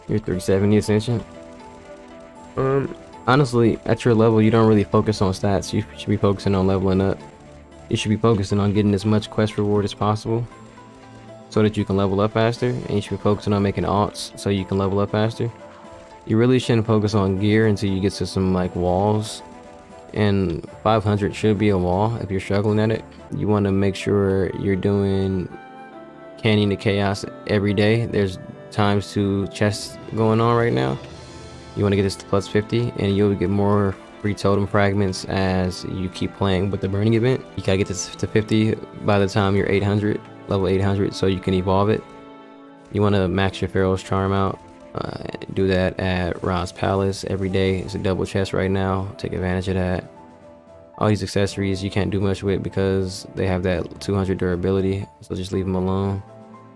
You're 370 Ascension. Honestly, at your level, you don't really focus on stats. You should be focusing on leveling up. You should be focusing on getting as much quest reward as possible so that you can level up faster, and you should be focusing on making alts so you can level up faster. You really shouldn't focus on gear until you get to some like walls, and 500 should be a wall if you're struggling at it. You want to make sure you're doing canning to chaos every day. There's times to chests going on right now. You want to get this to plus 50, and you'll get more free totem fragments as you keep playing with the burning event. You gotta get this to 50 by the time you're 800, level 800, so you can evolve it. You want to max your Pharaoh's Charm out. Do that at Ra's Palace every day. It's a double chest right now. Take advantage of that. All these accessories you can't do much with because they have that 200 durability, so just leave them alone.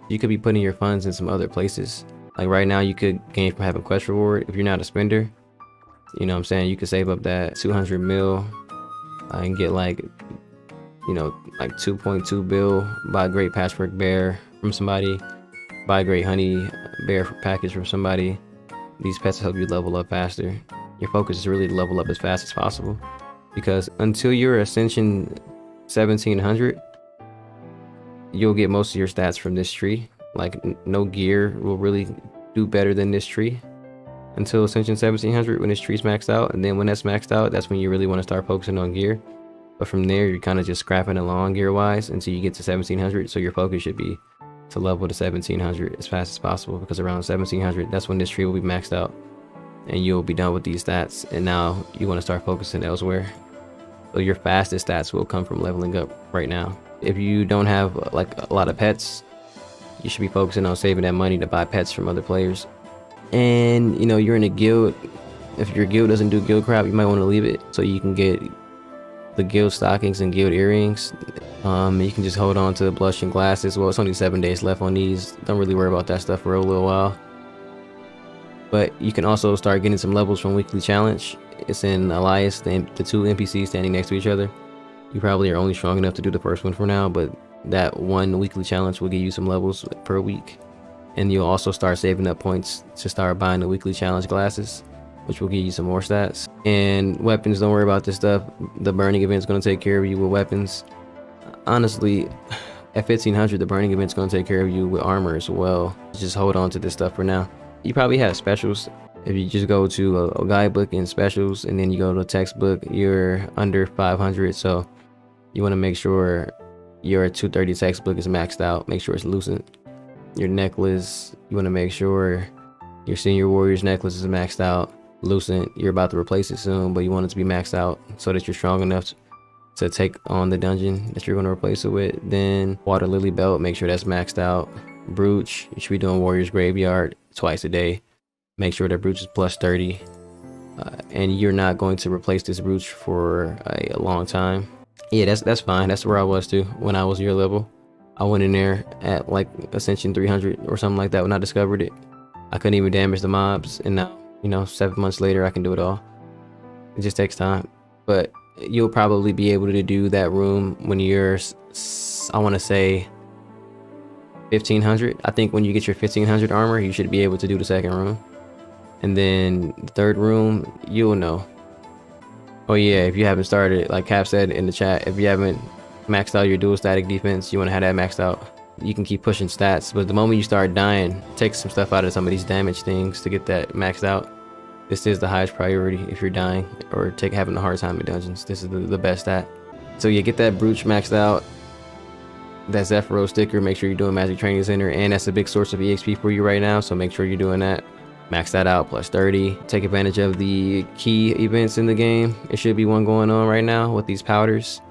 You could be putting your funds in some other places. Like right now, you could gain from having quest reward. If you're not a spender, you know what I'm saying, you could save up that 200 mil and get like, you know, like 2.2 bill, buy a great patchwork bear from somebody, buy a great honey bear package from somebody. These pets help you level up faster. Your focus is really to level up as fast as possible, because until you're Ascension 1700, you'll get most of your stats from this tree. Like no gear will really do better than this tree until Ascension 1700, when this tree's maxed out. And then when that's maxed out, that's when you really want to start focusing on gear. But from there, you're kind of just scrapping along gear wise until you get to 1700. So your focus should be to level to 1700 as fast as possible, because around 1700, that's when this tree will be maxed out and you'll be done with these stats. And now you want to start focusing elsewhere. So your fastest stats will come from leveling up right now. If you don't have like a lot of pets, you should be focusing on saving that money to buy pets from other players. And you know, you're in a guild. If your guild doesn't do guild crap, you might want to leave it so you can get the guild stockings and guild earrings. You can just hold on to the blushing glasses. Well, it's only 7 days left on these. Don't really worry about that stuff for a little while. But you can also start getting some levels from weekly challenge. It's in Elias, the two NPCs standing next to each other. You probably are only strong enough to do the first one for now, but that one weekly challenge will give you some levels per week. And you'll also start saving up points to start buying the weekly challenge glasses, which will give you some more stats. And weapons, don't worry about this stuff. The burning event's going to take care of you with weapons. Honestly, at 1500, the burning event's going to take care of you with armor as well. Just hold on to this stuff for now. You probably have specials. If you just go to a guidebook in specials and then you go to a textbook, you're under 500. So you want to make sure your 230 textbook is maxed out. Make sure it's lucent. Your necklace, you want to make sure your senior warrior's necklace is maxed out. Lucent, you're about to replace it soon, but you want it to be maxed out so that you're strong enough to take on the dungeon that you're going to replace it with. Then water lily belt, make sure that's maxed out. Brooch, you should be doing warrior's graveyard twice a day. Make sure that brooch is plus 30. And you're not going to replace this brooch for a long time. Yeah, that's fine. That's where I was too when I was your level. I went in there at like Ascension 300 or something like that when I discovered it. I couldn't even damage the mobs, and now, you know, 7 months later I can do it all. It just takes time, but you'll probably be able to do that room when you're, I want to say 1500. I think when you get your 1500 armor, you should be able to do the second room. And then the third room, you'll know. Oh yeah, if you haven't started, like Cap said in the chat, if you haven't maxed out your dual static defense, you want to have that maxed out. You can keep pushing stats, but the moment you start dying, take some stuff out of some of these damage things to get that maxed out. This is the highest priority if you're dying or having a hard time in dungeons. This is the best stat. So yeah, get that brooch maxed out. That Zephyro sticker, make sure you're doing Magic Training Center, and that's a big source of EXP for you right now, so make sure you're doing that. Max that out, plus 30. Take advantage of the key events in the game. There should be one going on right now with these powders.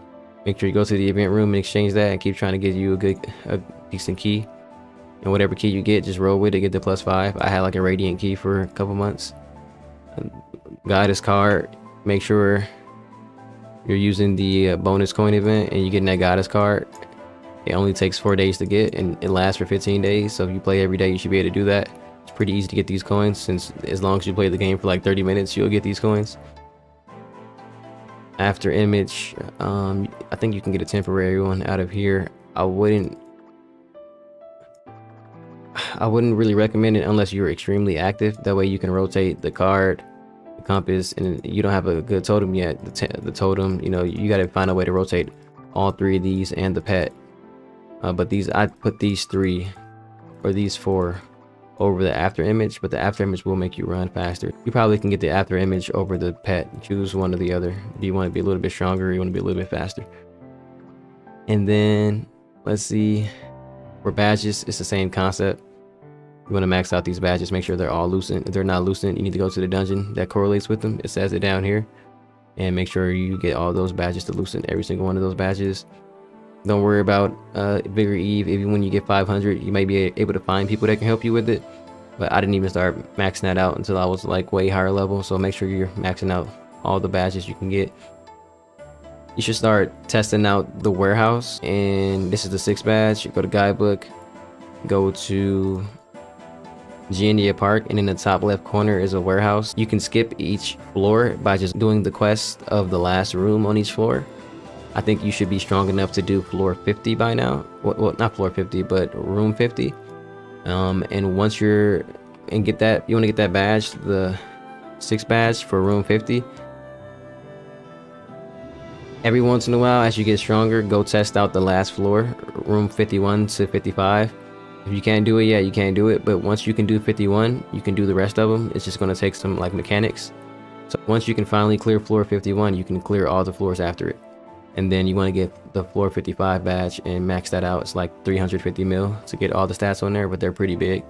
Make sure you go to the event room and exchange that, and keep trying to get you a decent key. And whatever key you get, just roll with it, get the plus 5. I had like a radiant key for a couple months. Goddess card, make sure you're using the bonus coin event and you're getting that goddess card. It only takes 4 days to get, and it lasts for 15 days. So if you play every day, you should be able to do that. It's pretty easy to get these coins, since as long as you play the game for like 30 minutes, you'll get these coins. After image, I think you can get a temporary one out of here. I wouldn't I wouldn't really recommend it unless you're extremely active. That way you can rotate the card, the compass, and you don't have a good totem yet. The totem, you know, you got to find a way to rotate all 3 of these and the pet. But these, I put these 3 or these 4 over the after image, but the after image will make you run faster. You probably can get the after image over the pet. Choose one or the other. Do you want to be a little bit stronger or you want to be a little bit faster? And then let's see, for badges, it's the same concept. You want to max out these badges, make sure they're all loosened. If they're not loosened, you need to go to the dungeon that correlates with them. It says it down here, and make sure you get all those badges to loosen every single one of those badges. Don't worry about Vigor Eve. Even when you get 500, you may be able to find people that can help you with it. But I didn't even start maxing that out until I was like way higher level. So make sure you're maxing out all the badges you can get. You should start testing out the warehouse. And this is the 6th badge. Go to guidebook. Go to Giandia Park, and in the top left corner is a warehouse. You can skip each floor by just doing the quest of the last room on each floor. I think you should be strong enough to do floor 50 by now. Well, not floor 50, but room 50. And once you're and get that, you want to get that badge, the 6th badge for room 50. Every once in a while, as you get stronger, go test out the last floor, room 51 to 55. If you can't do it yet, you can't do it. But once you can do 51, you can do the rest of them. It's just going to take some like mechanics. So once you can finally clear floor 51, you can clear all the floors after it. And then you want to get the floor 55 badge and max that out. It's like 350 mil to get all the stats on there, but they're pretty big.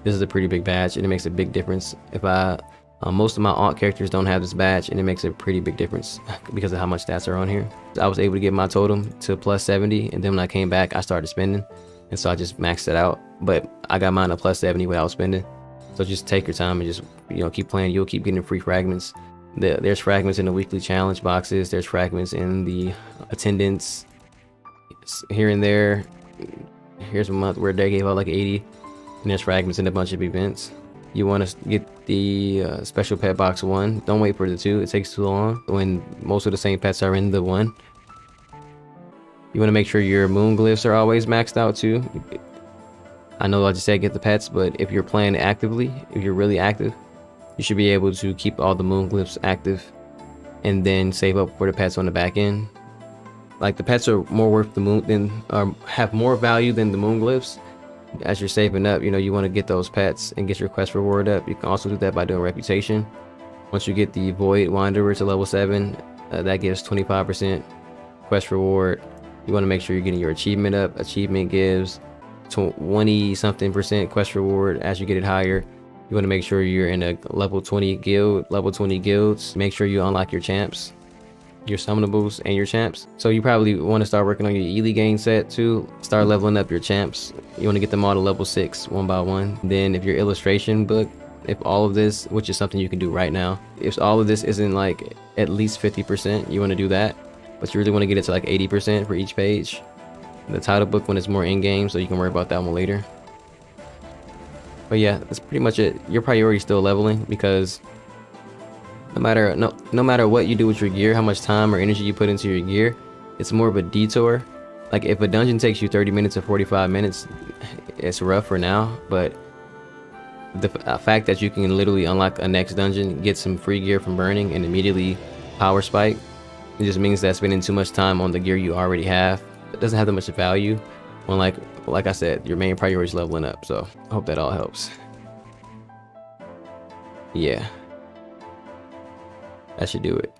This is a pretty big badge, and it makes a big difference. If most of my alt characters don't have this badge, and it makes a pretty big difference because of how much stats are on here. I was able to get my totem to plus 70, and then when I came back, I started spending, and so I just maxed it out. But I got mine to plus 70 without spending. So just take your time and just, you know, keep playing. You'll keep getting free fragments. There's fragments in the weekly challenge boxes. There's fragments in the attendance here and there. Here's a month where they gave out like 80, and there's fragments in a bunch of events. You want to get the special pet box 1. Don't wait for the 2. It takes too long when most of the same pets are in the 1. You want to make sure your moon glyphs are always maxed out too. I know I just said get the pets, but if you're playing actively, if you're really active, you should be able to keep all the moon glyphs active and then save up for the pets on the back end. Like the pets are more worth the moon than, have more value than the moon glyphs. As you're saving up, you know, you want to get those pets and get your quest reward up. You can also do that by doing reputation. Once you get the Void Wanderer to level 7, that gives 25% quest reward. You want to make sure you're getting your achievement up. Achievement gives 20 something percent quest reward as you get it higher. You want to make sure you're in a level 20 guild, level 20 guilds. Make sure you unlock your champs, your summonables, and your champs. So you probably want to start working on your Ely gain set too. Start leveling up your champs. You want to get them all to level 6 one by one. Then if your illustration book, if all of this, which is something you can do right now, if all of this isn't like at least 50%, you want to do that. But you really want to get it to like 80% for each page. The title book one is more in-game, so you can worry about that one later. But yeah, that's pretty much it. Your priority is still leveling, because no matter what you do with your gear, how much time or energy you put into your gear, it's more of a detour. Like if a dungeon takes you 30 minutes or 45 minutes, it's rough for now, but the fact that you can literally unlock a next dungeon, get some free gear from burning, and immediately power spike, it just means that spending too much time on the gear you already have, it doesn't have that much value when, like I said, your main priority is leveling up. So I hope that all helps. Yeah, that should do it.